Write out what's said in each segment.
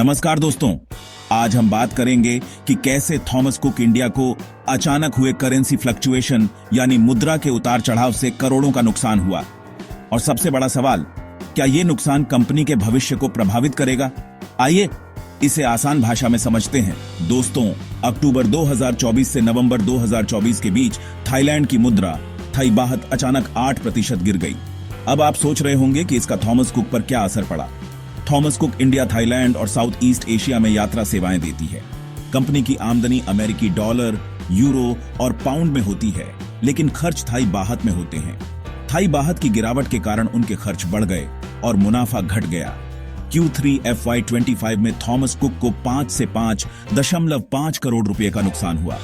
नमस्कार दोस्तों, आज हम बात करेंगे कि कैसे थॉमस कुक इंडिया को अचानक हुए करेंसी फ्लक्चुएशन यानी मुद्रा के उतार चढ़ाव से करोड़ों का नुकसान हुआ। और सबसे बड़ा सवाल, क्या ये नुकसान कंपनी के भविष्य को प्रभावित करेगा? आइए इसे आसान भाषा में समझते हैं। दोस्तों, अक्टूबर 2024 से नवंबर 2024 के बीच थाईलैंड की मुद्रा थाई बाहत अचानक 8% गिर गई। अब आप सोच रहे होंगे कि इसका थॉमस कुक पर क्या असर पड़ा। थॉमस कुक इंडिया थाईलैंड और साउथ ईस्ट एशिया में यात्रा सेवाएं देती है। कंपनी की आमदनी अमेरिकी डॉलर, यूरो और पाउंड में होती है, लेकिन खर्च थाई बाहत में होते हैं। थाई बाहत की गिरावट के कारण उनके खर्च बढ़ गए और मुनाफा घट गया। Q3 FY25 में थॉमस कुक को 5 से 5.5 करोड़ रुपए का नुकसान हुआ।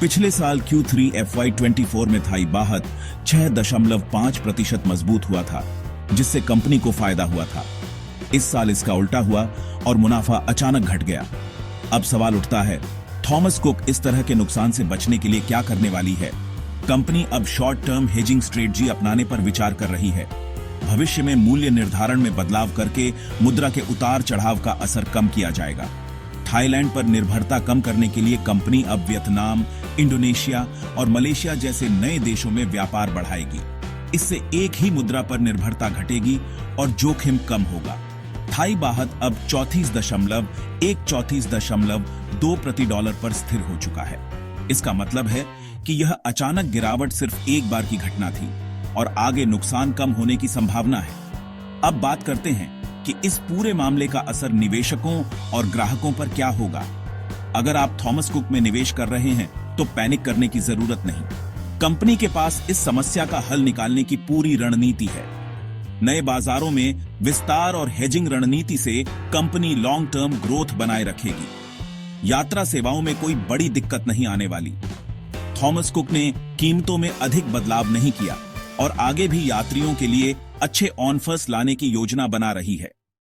पिछले साल Q3 FY24 में थाई बाहत 6.5% मजबूत हुआ था, जिससे कंपनी को फायदा हुआ था। इस साल इसका उल्टा हुआ और मुनाफा अचानक घट गया। अब सवाल उठता है, थॉमस कुक इस तरह के नुकसान से बचने के लिए क्या करने वाली है? कंपनी अब शॉर्ट टर्म हेजिंग स्ट्रेटजी अपनाने पर विचार कर रही है। भविष्य में मूल्य निर्धारण में बदलाव करके मुद्रा के उतार चढ़ाव का असर कम किया जाएगा। थाईलैंड पर निर्भरता कम करने के लिए कंपनी अब वियतनाम, इंडोनेशिया और मलेशिया जैसे नए देशों में व्यापार बढ़ाएगी। इससे एक ही मुद्रा पर निर्भरता घटेगी और जोखिम कम होगा। थाई बाहत अब 34.2 प्रति डॉलर पर स्थिर हो चुका है। इसका मतलब है कि यह अचानक गिरावट सिर्फ एक बार की घटना थी और आगे नुकसान कम होने की संभावना है। अब बात करते हैं कि इस पूरे मामले का असर निवेशकों और ग्राहकों पर क्या होगा। अगर आप थॉमस कुक में निवेश कर रहे हैं तो पैनिक करने की जरूरत नहीं। कंपनी के पास इस समस्या का हल निकालने की पूरी रणनीति है। नए बाजारों में विस्तार और हेजिंग रणनीति से कंपनी लॉन्ग टर्म ग्रोथ बनाए रखेगी। यात्रा सेवाओं में कोई बड़ी दिक्कत नहीं आने वाली। थॉमस कुक ने कीमतों में अधिक बदलाव नहीं किया और आगे भी यात्रियों के लिए अच्छे ऑफर्स लाने की योजना बना रही है।